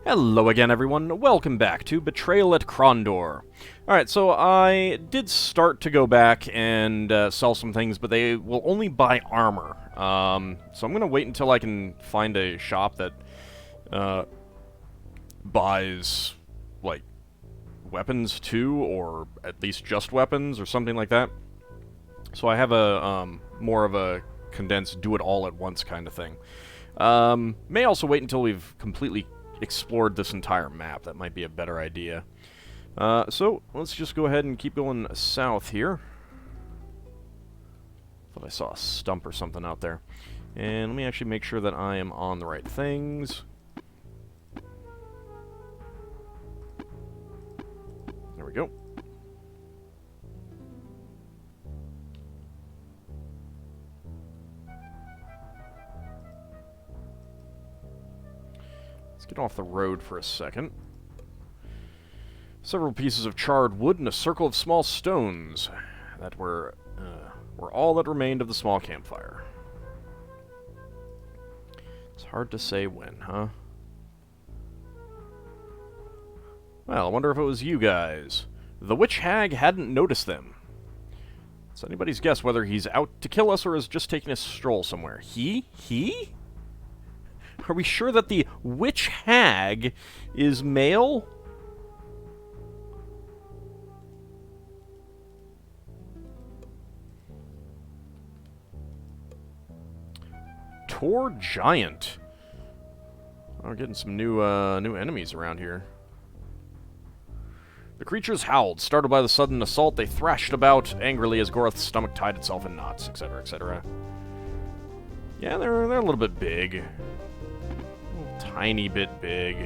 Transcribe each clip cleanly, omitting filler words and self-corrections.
Hello again, everyone. Welcome back to Betrayal at Krondor. Alright, so I did start to go back and sell some things, but they will only buy armor. So I'm going to wait until I can find a shop that buys, like, weapons too, or at least just weapons, or something like that. So I have a more of a condensed do-it-all-at-once kind of thing. May also wait until we've completely explored this entire map. That might be a better idea. So, let's just go ahead and keep going south here. Thought I saw a stump or something out there. And let me actually make sure that I am on the right things. There we go. Get off the road for a second. Several pieces of charred wood and a circle of small stones that were all that remained of the small campfire. It's hard to say when, huh? Well, I wonder if it was you guys. The witch hag hadn't noticed them. It's anybody's guess whether he's out to kill us or is just taking a stroll somewhere. He? Are we sure that the witch hag is male? Tor Giant. Oh, we're getting some new enemies around here. The creatures howled. Startled by the sudden assault, they thrashed about angrily as Gorath's stomach tied itself in knots, etc., etc. Yeah, they're a little bit big. Tiny bit big.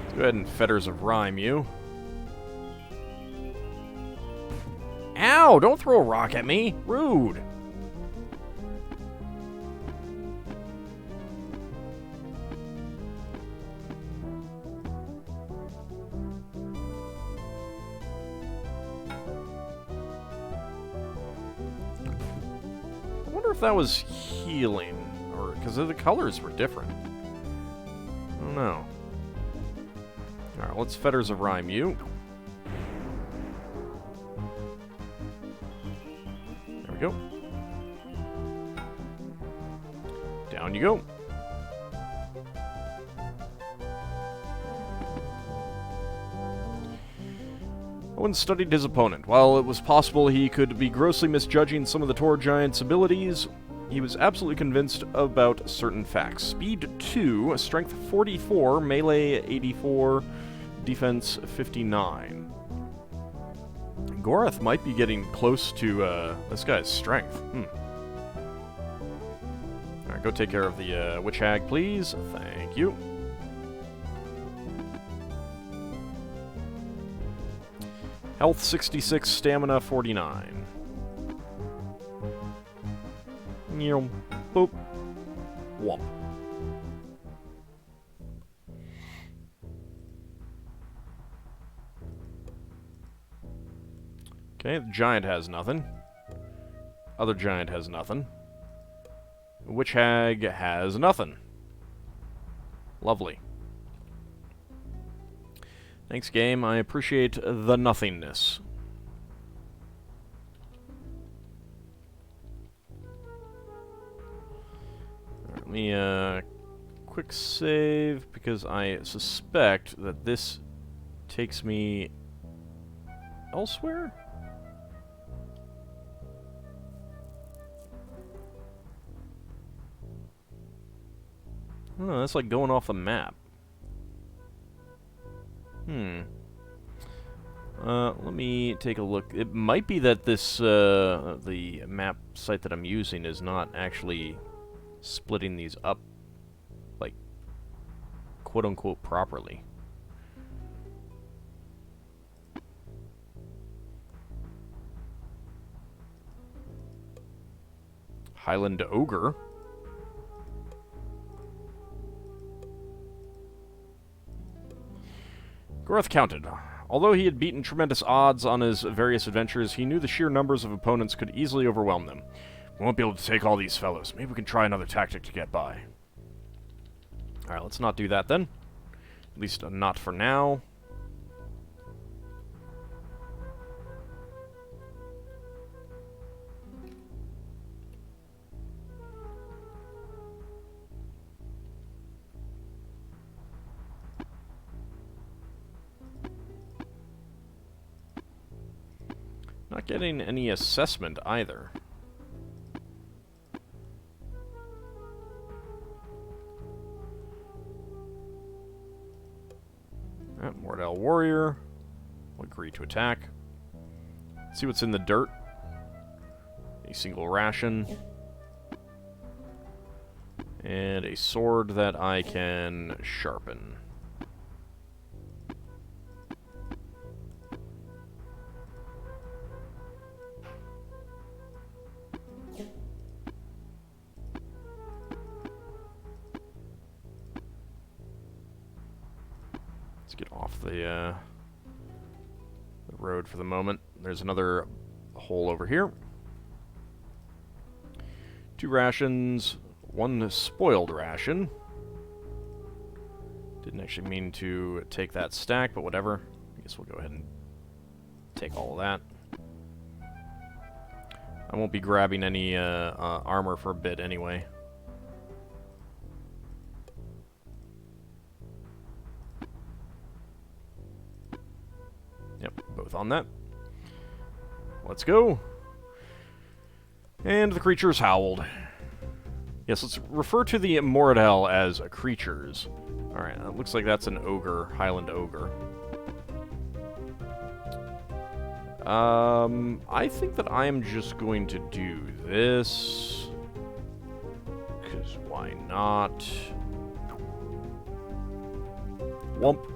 Let's go ahead and Fetters of Rhyme you. Ow! Don't throw a rock at me! Rude! I wonder if that was healing, or because the colors were different. I don't know. Alright, let's Fetters of Rhyme you. There we go. Down you go. Owen studied his opponent. While it was possible he could be grossly misjudging some of the Tor Giant's abilities, he was absolutely convinced about certain facts. Speed 2, Strength 44, Melee 84, Defense 59. Gorath might be getting close to this guy's strength. Alright, go take care of the Witch Hag, please. Thank you. Health 66, Stamina 49. Boop. Whomp. Okay, the giant has nothing. Other giant has nothing. Witch Hag has nothing. Lovely. Thanks, game. I appreciate the nothingness. Let me, quick save, because I suspect that this takes me elsewhere? Oh, that's like going off the map. Let me take a look. It might be that this, the map site that I'm using is not actually splitting these up, like, quote-unquote properly. Highland Ogre. Gorath counted. Although he had beaten tremendous odds on his various adventures, he knew the sheer numbers of opponents could easily overwhelm them. We won't be able to take all these fellows. Maybe we can try another tactic to get by. Alright, let's not do that then. At least not for now. Not getting any assessment either. Mordell Warrior will agree to attack. See what's in the dirt. A single ration. And a sword that I can sharpen. Let's get off the road for the moment. There's another hole over here. 2 rations, 1 spoiled ration. Didn't actually mean to take that stack, but whatever. I guess we'll go ahead and take all of that. I won't be grabbing any armor for a bit anyway. Yep, both on that. Let's go. And the creatures howled. Yes, let's refer to the Mordell as creatures. Alright, it looks like that's an ogre, Highland ogre. I think that I am just going to do this. Because why not? Wump.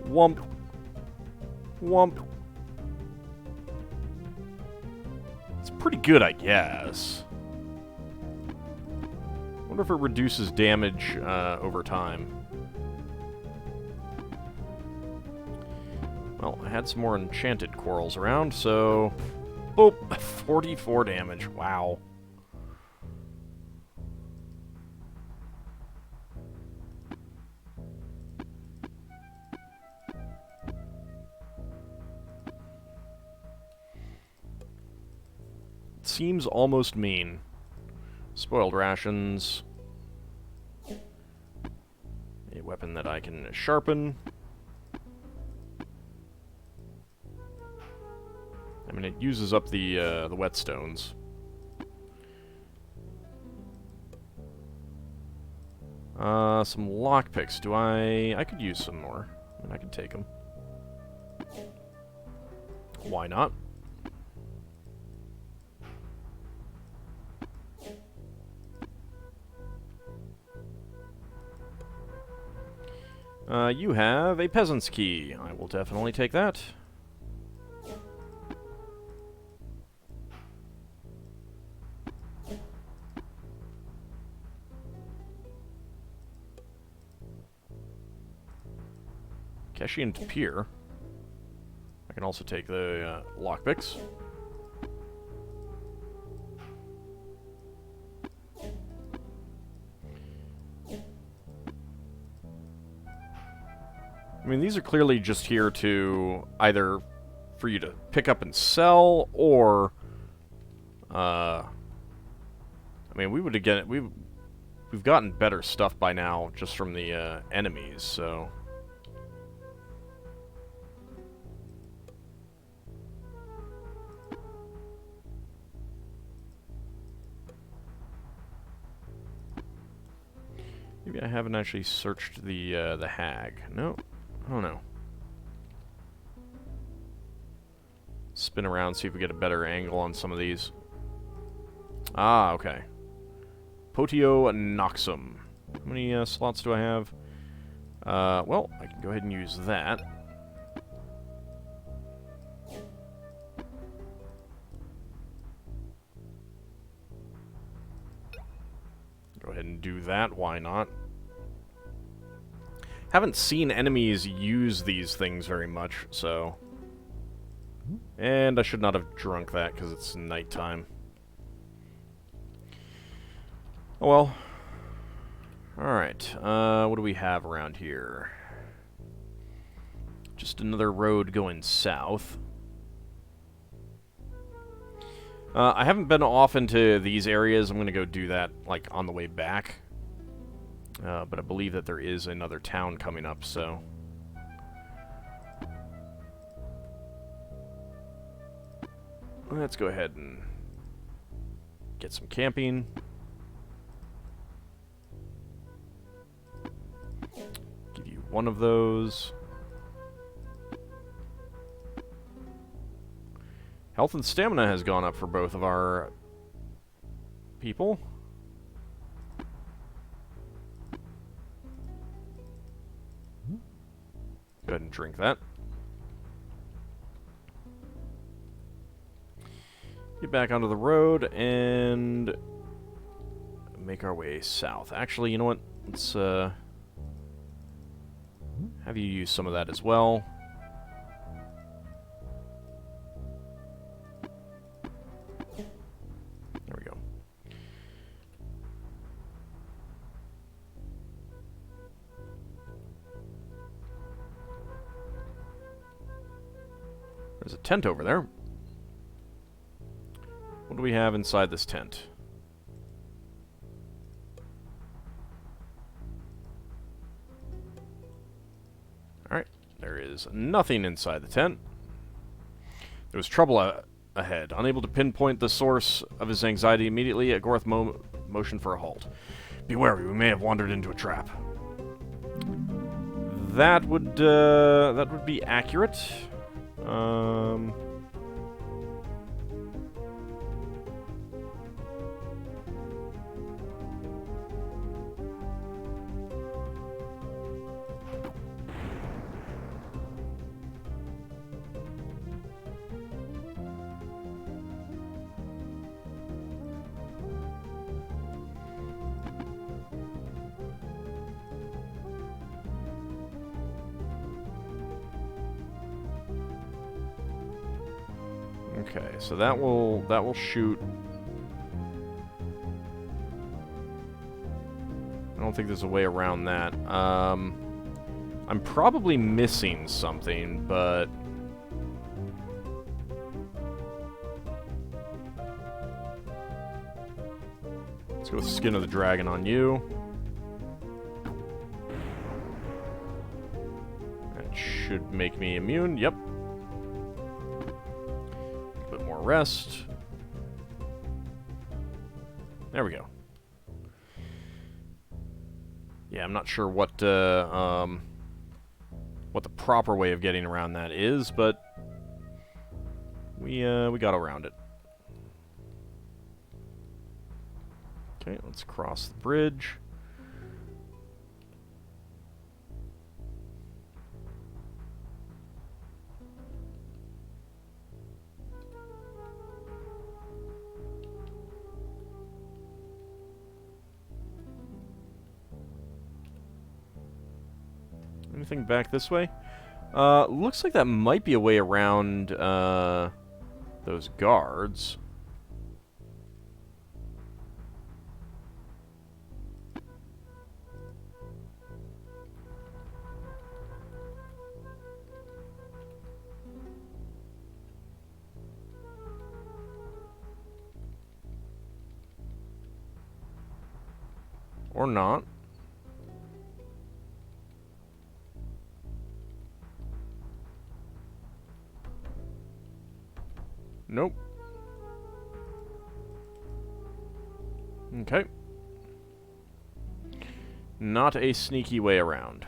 Wump. Wump. It's pretty good, I guess. Wonder if it reduces damage over time. Well, I had some more enchanted corals around, so... Oh, 44 damage. Wow. Seems almost mean. Spoiled rations. A weapon that I can sharpen. I mean, it uses up the whetstones. Some lockpicks. Do I could use some more. I mean, I could take them. Why not? You have a peasant's key. I will definitely take that. Keshian Tapir. I can also take the lockpicks. I mean, these are clearly just here to either for you to pick up and sell, or I mean, we would again we've gotten better stuff by now just from the enemies, so. Maybe I haven't actually searched the hag. No. Oh no. Spin around, see if we get a better angle on some of these. Ah, okay. Potio Noxum. How many slots do I have? Well, I can go ahead and use that. Go ahead and do that, why not? Haven't seen enemies use these things very much, so... And I should not have drunk that, because it's nighttime. Oh well. Alright, what do we have around here? Just another road going south. I haven't been off into these areas. I'm going to go do that, like, on the way back. But I believe that there is another town coming up, so... let's go ahead and get some camping. Give you one of those. Health and stamina has gone up for both of our people. Go ahead and drink that. Get back onto the road and make our way south. Actually, you know what? Let's have you use some of that as well. There we go. There's a tent over there. What do we have inside this tent? Alright, there is nothing inside the tent. There was trouble ahead. Unable to pinpoint the source of his anxiety immediately, Gorath motioned for a halt. Be wary, we may have wandered into a trap. That would be accurate. Okay, so that will shoot. I don't think there's a way around that. I'm probably missing something, but let's go with Skin of the Dragon on you. That should make me immune. Yep. Rest. There we go. Yeah, I'm not sure what the proper way of getting around that is, but we got around it. Okay, let's cross the bridge. Anything back this way? Looks like that might be a way around those guards. Or not. Nope. Okay. Not a sneaky way around.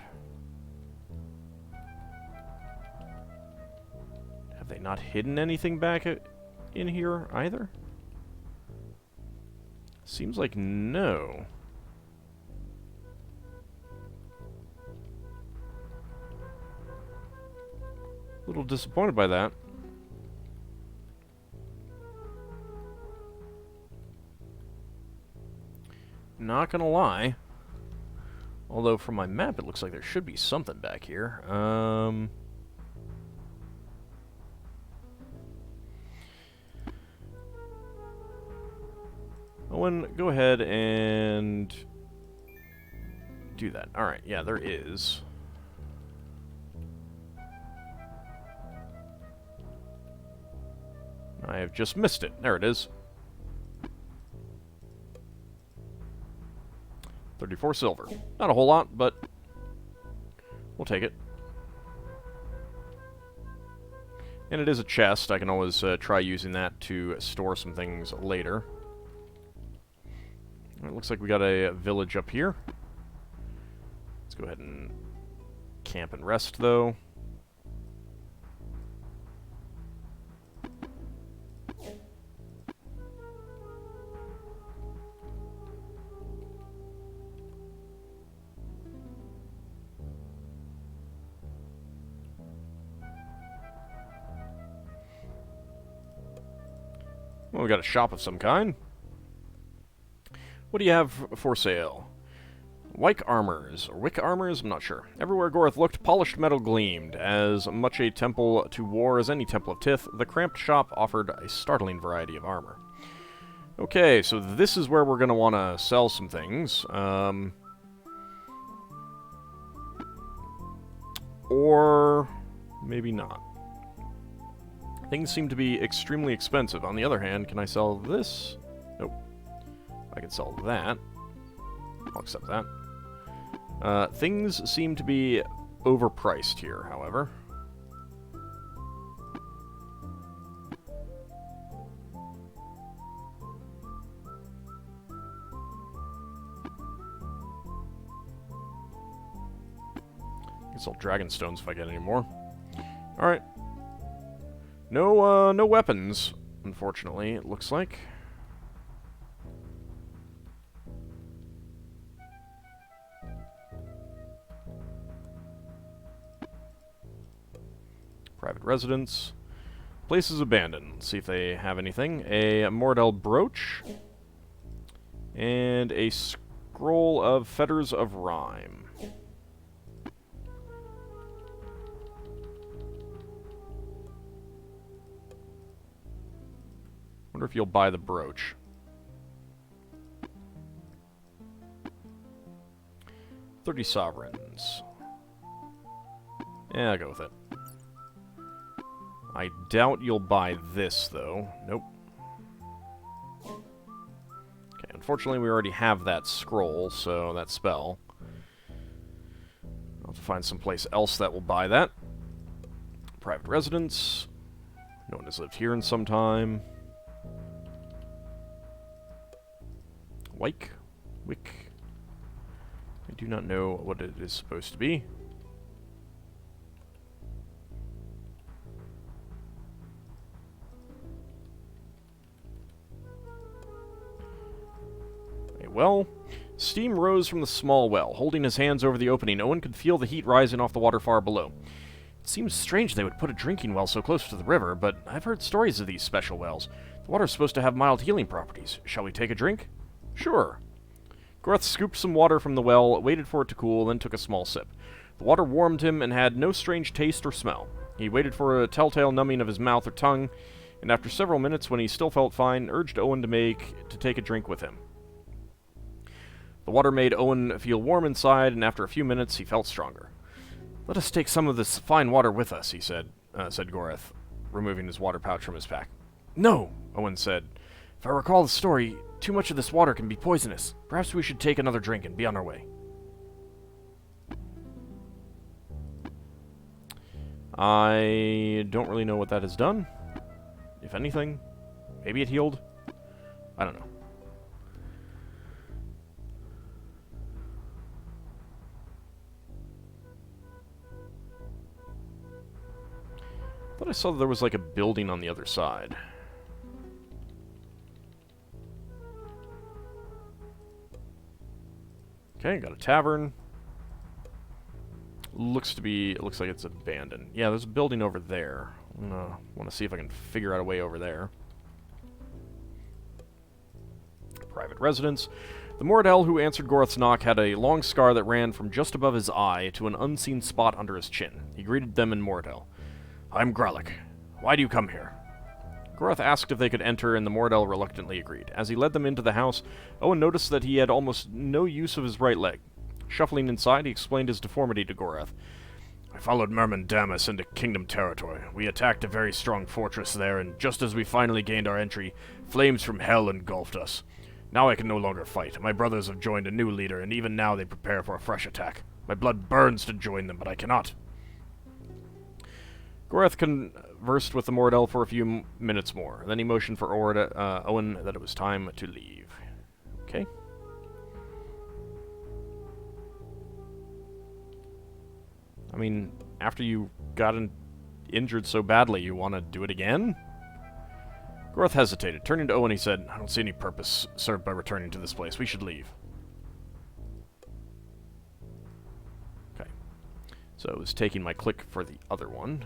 Have they not hidden anything back in here either? Seems like no. A little disappointed by that. Not gonna lie. Although from my map it looks like there should be something back here. Owen, go ahead and do that. Alright, yeah, there is. I have just missed it. There it is. 34 silver. Not a whole lot, but we'll take it. And it is a chest. I can always try using that to store some things later. It looks like we got a village up here. Let's go ahead and camp and rest, though. Well, we got a shop of some kind. What do you have for sale? Wick armors, or wick armors? I'm not sure. Everywhere Gorath looked, polished metal gleamed. As much a temple to war as any temple of Tith, the cramped shop offered a startling variety of armor. Okay, so this is where we're going to want to sell some things. Or maybe not. Things seem to be extremely expensive. On the other hand, can I sell this? Nope. I can sell that. I'll accept that. Things seem to be overpriced here, however. I can sell dragon stones if I get any more. Alright. No weapons, unfortunately, it looks like. Private residence. Place is abandoned. Let's see if they have anything. A Mordel brooch. And a scroll of Fetters of Rhyme. Wonder if you'll buy the brooch. $30 sovereigns. Yeah, I'll go with it. I doubt you'll buy this, though. Nope. Okay, unfortunately we already have that scroll, so that spell. I'll have to find someplace else that will buy that. Private residence. No one has lived here in some time. Wick. I do not know what it is supposed to be. A well. Steam rose from the small well. Holding his hands over the opening, Owen could feel the heat rising off the water far below. It seems strange they would put a drinking well so close to the river, but I've heard stories of these special wells. The water's supposed to have mild healing properties. Shall we take a drink? Sure. Gorath scooped some water from the well, waited for it to cool, then took a small sip. The water warmed him and had no strange taste or smell. He waited for a telltale numbing of his mouth or tongue, and after several minutes, when he still felt fine, urged Owen to take a drink with him. The water made Owen feel warm inside, and after a few minutes, he felt stronger. "Let us take some of this fine water with us," he said Gorath, removing his water pouch from his pack. "No," Owen said. "If I recall the story, too much of this water can be poisonous. Perhaps we should take another drink and be on our way." I don't really know what that has done. If anything, maybe it healed. I don't know. I thought I saw that there was like a building on the other side. Okay, got a tavern. Looks like it's abandoned. Yeah, there's a building over there. I want to see if I can figure out a way over there. Private residence. The Mordel who answered Gorath's knock had a long scar that ran from just above his eye to an unseen spot under his chin. He greeted them in Mordel. "I'm Gralik. Why do you come here?" Gorath asked if they could enter, and the Mordell reluctantly agreed. As he led them into the house, Owen noticed that he had almost no use of his right leg. Shuffling inside, he explained his deformity to Gorath. I followed Merman Damas into Kingdom territory. We attacked a very strong fortress there, and just as we finally gained our entry, flames from hell engulfed us. Now I can no longer fight. My brothers have joined a new leader, and even now they prepare for a fresh attack. My blood burns to join them, but I cannot. Gorath conversed with the Mordell for a few minutes more. Then he motioned for Owen that it was time to leave. Okay. I mean, after you got injured so badly, you want to do it again? Gorath hesitated. Turning to Owen, he said, I don't see any purpose served by returning to this place. We should leave. Okay. So it was taking my click for the other one.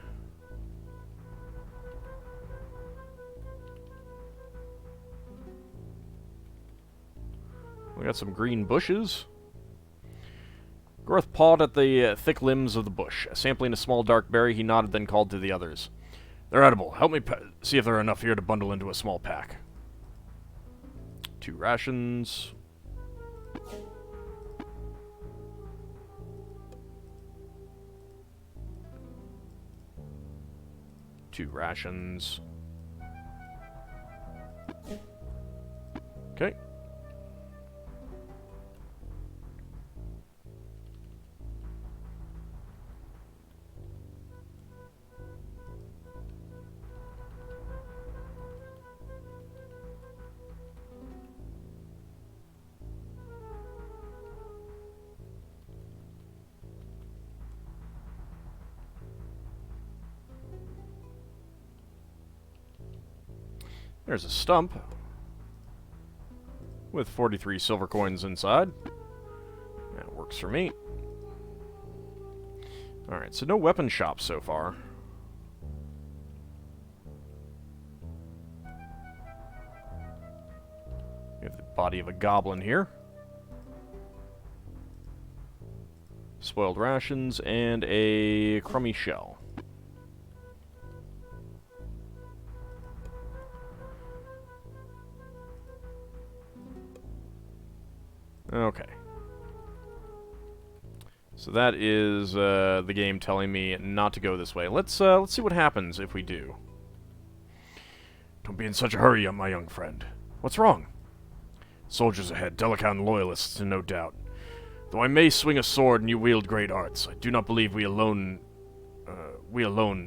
We got some green bushes. Gorath pawed at the thick limbs of the bush. Sampling a small dark berry, he nodded, then called to the others. They're edible. Help me see if there are enough here to bundle into a small pack. 2 rations. Two rations. Okay. There's a stump with 43 silver coins inside. That works for me. Alright, so no weapon shops so far. We have the body of a goblin here. Spoiled rations and a crummy shell. Okay. So that is the game telling me not to go this way. Let's see what happens if we do. Don't be in such a hurry, my young friend. What's wrong? Soldiers ahead, Delican loyalists, no doubt. Though I may swing a sword and you wield great arts, I do not believe we alone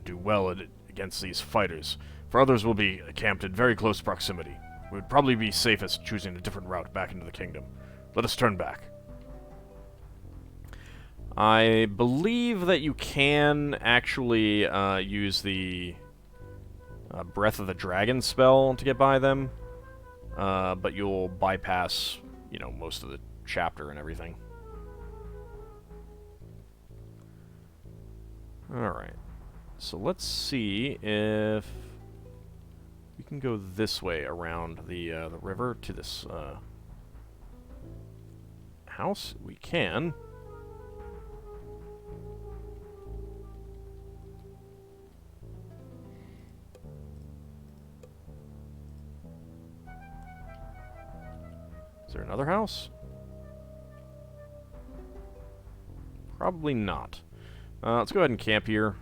do well against these fighters, for others will be camped in very close proximity. We would probably be safest choosing a different route back into the kingdom. Let us turn back. I believe that you can actually use the Breath of the Dragon spell to get by them, but you'll bypass, you know, most of the chapter and everything. Alright, so let's see if we can go this way around the river to this house. We can. Is there another house? Probably not. Let's go ahead and camp here.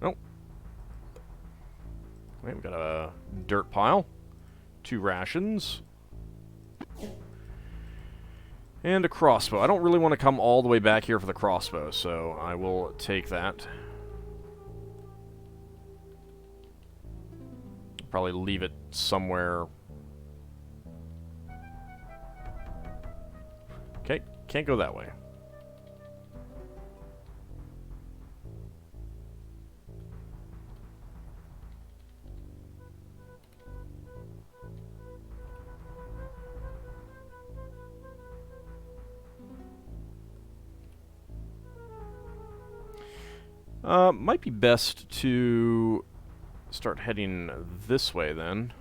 Nope. Wait, we got a dirt pile. 2 rations. And a crossbow. I don't really want to come all the way back here for the crossbow, so I will take that. Probably leave it somewhere. Okay, can't go that way. Might be best to start heading this way then.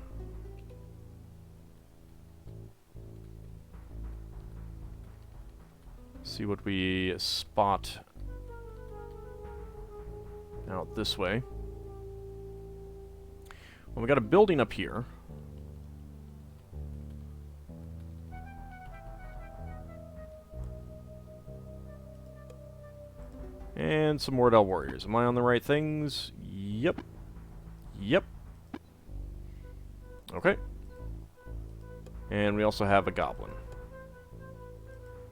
See what we spot out this way. Well, we got a building up here. And some Mordell warriors. Am I on the right things? Yep. Yep. Okay. And we also have a goblin.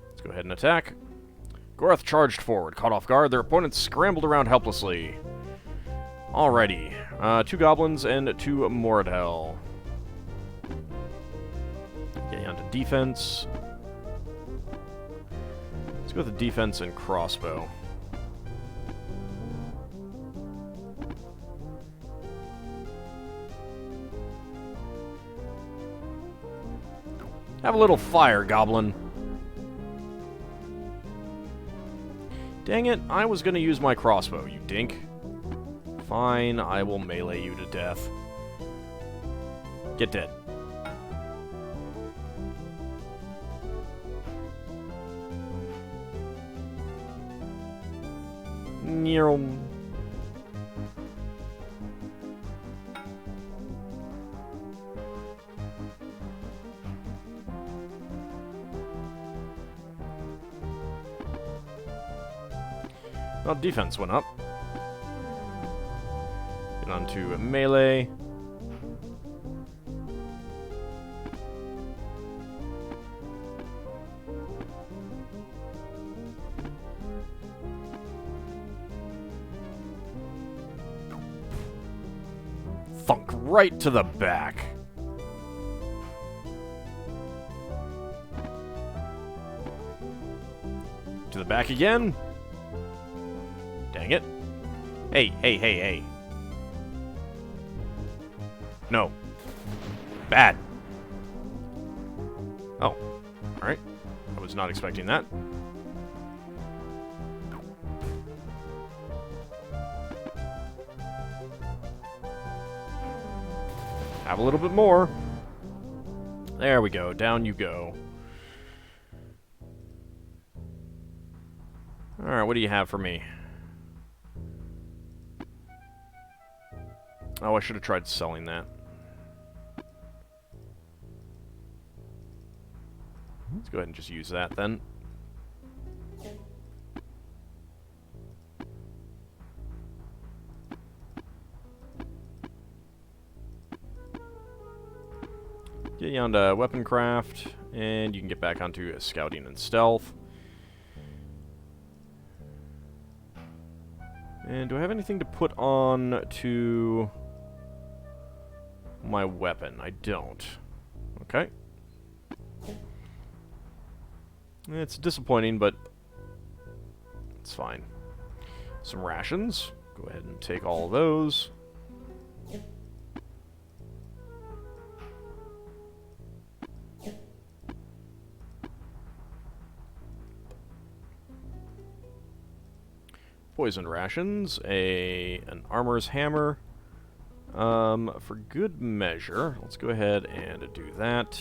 Let's go ahead and attack. Gorath charged forward. Caught off guard, their opponents scrambled around helplessly. Alrighty. 2 goblins and 2 Mordell. Getting onto defense. Let's go with the defense and crossbow. Have a little fire, goblin. Dang it, I was gonna use my crossbow, you dink. Fine, I will melee you to death. Get dead. Nyom. Well, defense went up. Get on to melee. Thunk right to the back. To the back again. Dang it. Hey, hey, hey, hey. No. Bad. Oh. Alright. I was not expecting that. Have a little bit more. There we go. Down you go. Alright, what do you have for me? Oh, I should have tried selling that. Let's go ahead and just use that then. Get you onto weapon craft, and you can get back onto scouting and stealth. And do I have anything to put on to my weapon? I don't. Okay. It's disappointing, but it's fine. Some rations. Go ahead and take all of those. Poison rations, an armorer's hammer. For good measure, let's go ahead and do that.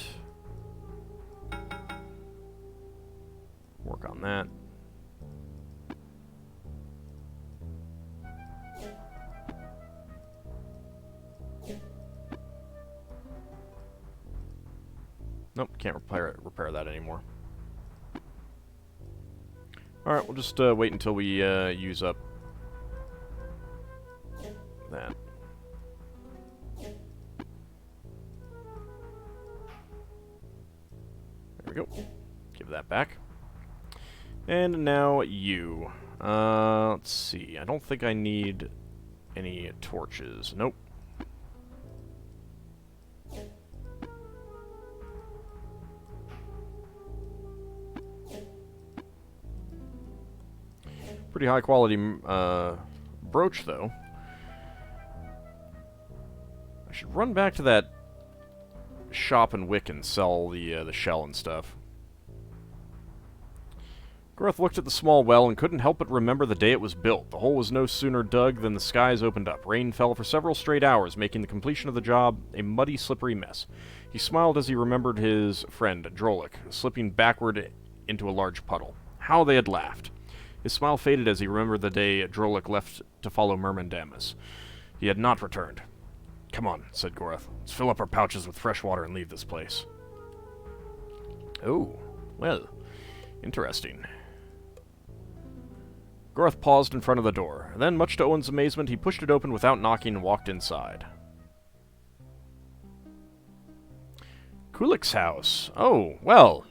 Work on that. Nope, can't repair that anymore. Alright, we'll just wait until we use up that. There we go. Give that back. And now you. Let's see. I don't think I need any torches. Nope. Pretty high quality brooch, though. I should run back to that shop in Wick and sell the shell and stuff. Gorath looked at the small well and couldn't help but remember the day it was built. The hole was no sooner dug than the skies opened up. Rain fell for several straight hours, making the completion of the job a muddy, slippery mess. He smiled as he remembered his friend, Drolic, slipping backward into a large puddle. How they had laughed. His smile faded as he remembered the day Drolik left to follow Myrmindamus. He had not returned. "Come on," said Gorath. "Let's fill up our pouches with fresh water and leave this place." Oh, well, interesting. Gorath paused in front of the door. Then, much to Owen's amazement, he pushed it open without knocking and walked inside. Cullich's house. Oh, well,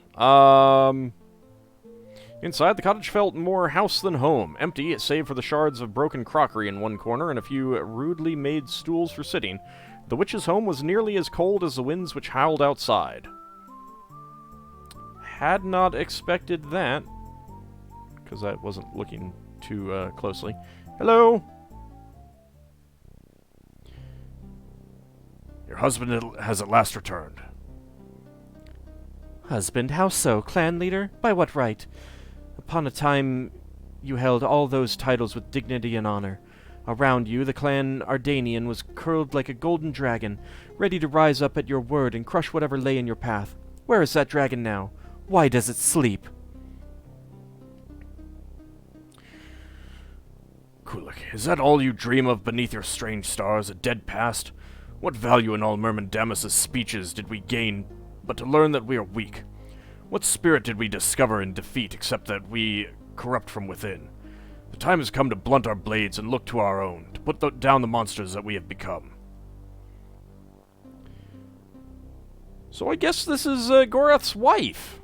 Inside, the cottage felt more house than home, empty save for the shards of broken crockery in one corner and a few rudely made stools for sitting. The witch's home was nearly as cold as the winds which howled outside. Had not expected that, because I wasn't looking too closely. Hello? "Your husband has at last returned." "Husband, how so? Clan leader? By what right? Upon a time you held all those titles with dignity and honor. Around you, the clan Ardanian was curled like a golden dragon, ready to rise up at your word and crush whatever lay in your path. Where is that dragon now? Why does it sleep?" Cullich, is that all you dream of beneath your strange stars, a dead past? What value in all Myrmindamus' speeches did we gain but to learn that we are weak? What spirit did we discover in defeat except that we corrupt from within? The time has come to blunt our blades and look to our own, to put down the monsters that we have become. So I guess this is Gorath's wife.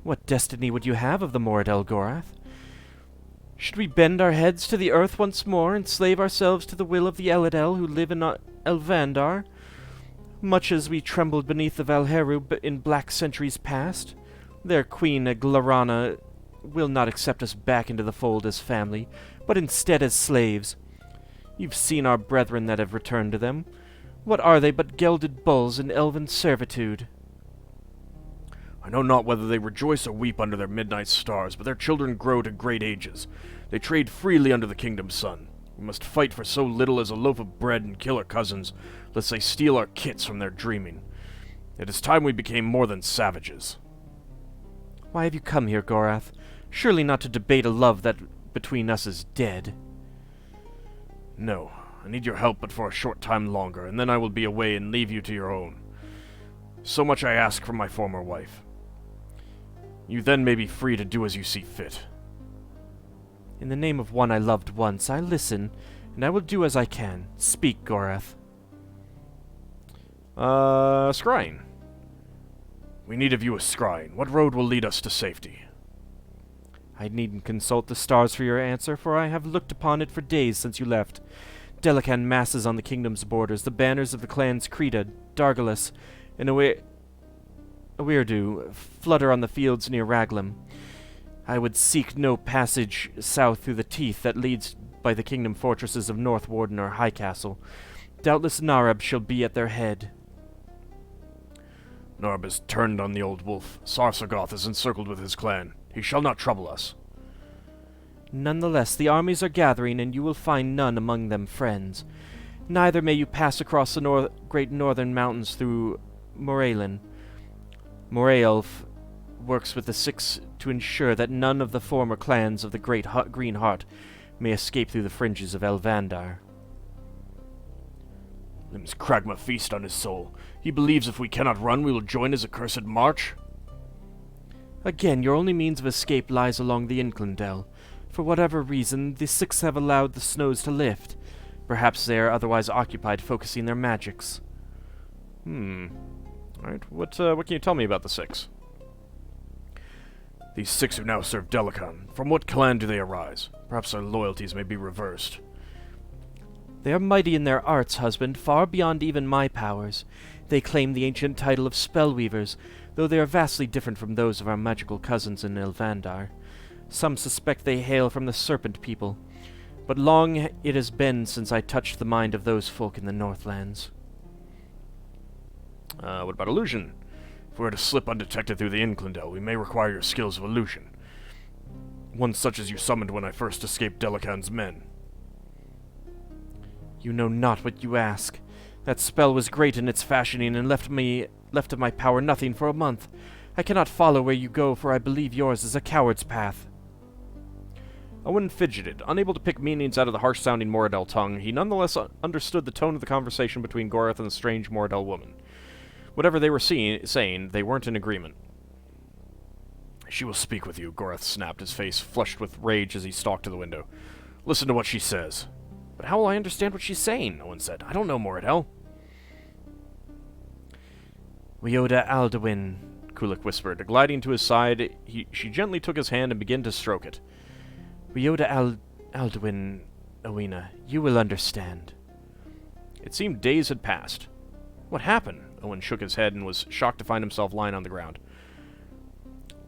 What destiny would you have of the Moradel, Gorath? Should we bend our heads to the earth once more and slave ourselves to the will of the Eladel who live in Elvandar, much as we trembled beneath the Valheru in black centuries past? Their queen, Glarana, will not accept us back into the fold as family, but instead as slaves. You've seen our brethren that have returned to them. What are they but gelded bulls in elven servitude? I know not whether they rejoice or weep under their midnight stars, but their children grow to great ages. They trade freely under the kingdom's sun. We must fight for so little as a loaf of bread and kill our cousins, lest they steal our kits from their dreaming. It is time we became more than savages. Why have you come here, Gorath? Surely not to debate a love that between us is dead. No, I need your help but for a short time longer, and then I will be away and leave you to your own. So much I ask from my former wife. You then may be free to do as you see fit. In the name of one I loved once, I listen, and I will do as I can. Speak, Gorath. Scrying. We need of you a scrying. What road will lead us to safety? I needn't consult the stars for your answer, for I have looked upon it for days since you left. Delican masses on the kingdom's borders, the banners of the clans Creta, Dargalus, and Weirdu flutter on the fields near Raglam. I would seek no passage south through the Teeth that leads by the kingdom fortresses of North Warden or High Castle. Doubtless Narab shall be at their head. Narab has turned on the old wolf. Sarsagoth is encircled with his clan. He shall not trouble us. Nonetheless, the armies are gathering, and you will find none among them friends. Neither may you pass across the great northern mountains through Moraelin. Moraelf works with the Six to ensure that none of the former clans of the Great Green Heart may escape through the fringes of Elvandar. Limbs Kragma feast on his soul. He believes if we cannot run, we will join his accursed march. Again, your only means of escape lies along the Inclindel. For whatever reason, the Six have allowed the snows to lift. Perhaps they are otherwise occupied focusing their magics. Alright, what can you tell me about the Six? These Six who now serve Delican. From what clan do they arise? Perhaps their loyalties may be reversed. They are mighty in their arts, husband, far beyond even my powers. They claim the ancient title of Spellweavers, though they are vastly different from those of our magical cousins in Elvandar. Some suspect they hail from the Serpent People, but long it has been since I touched the mind of those folk in the Northlands. What about illusion? If we are to slip undetected through the Inclindel, we may require your skills of illusion. One such as you summoned when I first escaped Delican's men. You know not what you ask. That spell was great in its fashioning and left of my power nothing for a month. I cannot follow where you go, for I believe yours is a coward's path. Owen fidgeted. Unable to pick meanings out of the harsh-sounding Moradel tongue, he nonetheless understood the tone of the conversation between Gorath and the strange Moradel woman. Whatever they were saying, they weren't in agreement. She will speak with you, Gorath snapped, his face flushed with rage as he stalked to the window. Listen to what she says. But how will I understand what she's saying? Owen said. I don't know Moradel. Wioda Alduin, Cullich whispered. Gliding to his side, she gently took his hand and began to stroke it. Wioda Alduin, Owena, you will understand. It seemed days had passed. What happened? Owen shook his head and was shocked to find himself lying on the ground.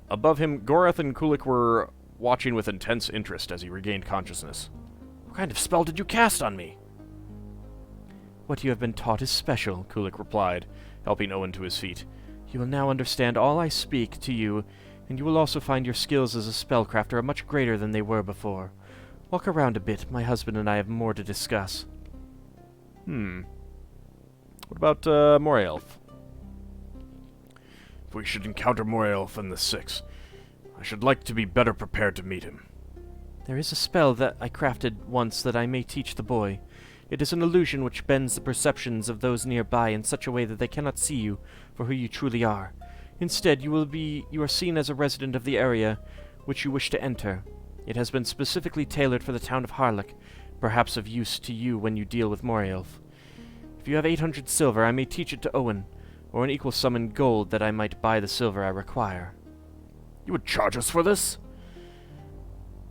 Above him, Gorath and Cullich were watching with intense interest as he regained consciousness. What kind of spell did you cast on me? What you have been taught is special, Cullich replied, helping Owen to his feet. You will now understand all I speak to you, and you will also find your skills as a spellcrafter are much greater than they were before. Walk around a bit. My husband and I have more to discuss. What about Morielf? If we should encounter Morielf in the Six, I should like to be better prepared to meet him. There is a spell that I crafted once that I may teach the boy. It is an illusion which bends the perceptions of those nearby in such a way that they cannot see you for who you truly are. Instead, you are seen as a resident of the area which you wish to enter. It has been specifically tailored for the town of Harlech, perhaps of use to you when you deal with Morielf. If you have 800 silver, I may teach it to Owen, or an equal sum in gold that I might buy the silver I require. You would charge us for this?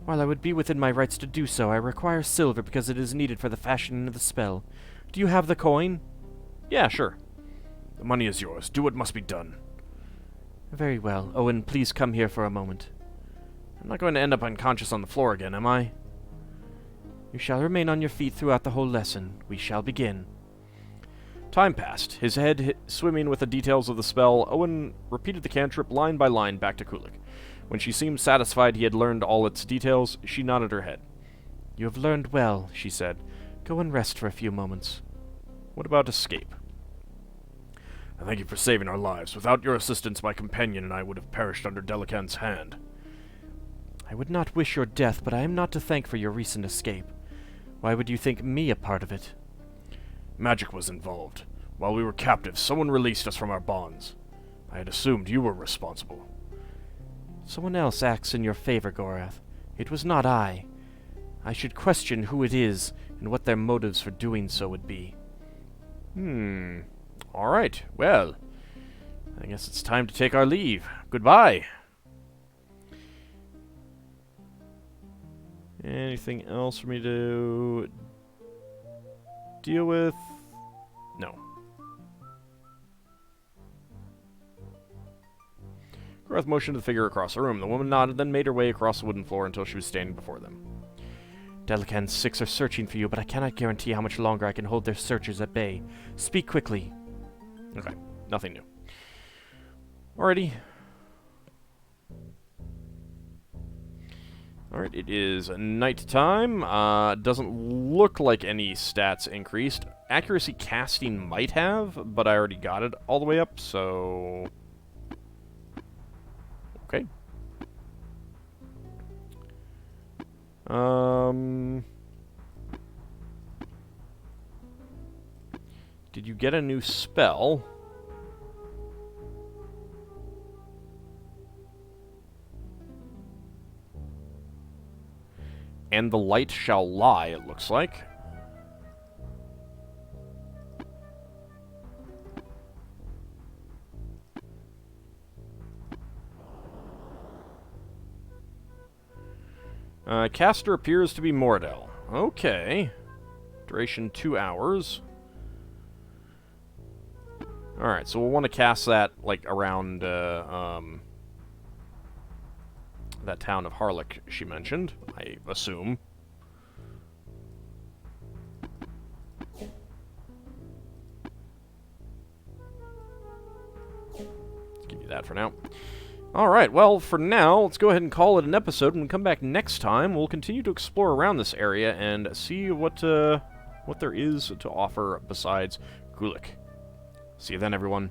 While I would be within my rights to do so, I require silver because it is needed for the fashioning of the spell. Do you have the coin? Yeah, sure. The money is yours. Do what must be done. Very well. Owen, please come here for a moment. I'm not going to end up unconscious on the floor again, am I? You shall remain on your feet throughout the whole lesson. We shall begin. Time passed. His head swimming with the details of the spell, Owen repeated the cantrip line by line back to Cullich. When she seemed satisfied he had learned all its details, she nodded her head. You have learned well, she said. Go and rest for a few moments. What about escape? I thank you for saving our lives. Without your assistance, my companion and I would have perished under Delican's hand. I would not wish your death, but I am not to thank for your recent escape. Why would you think me a part of it? Magic was involved. While we were captives, someone released us from our bonds. I had assumed you were responsible. Someone else acts in your favor, Gorath. It was not I. I should question who it is, and what their motives for doing so would be. Alright, well, I guess it's time to take our leave. Goodbye. Anything else for me to deal with? No. Gorath motioned the figure across the room. The woman nodded, then made her way across the wooden floor until she was standing before them. Delican's Six are searching for you, but I cannot guarantee how much longer I can hold their searchers at bay. Speak quickly. Okay, nothing new. Alrighty. Alright, it is night time. Doesn't look like any stats increased. Accuracy casting might have, but I already got it all the way up, so... Okay. Did you get a new spell? And the light shall lie, it looks like. Caster appears to be Mordel. Okay. Duration 2 hours. Alright, so we'll want to cast that, like, around, that town of Harlech she mentioned, I assume. Let's give you that for now. Alright, well, for now, let's go ahead and call it an episode. When we come back next time, we'll continue to explore around this area and see what there is to offer besides Cullich. See you then, everyone.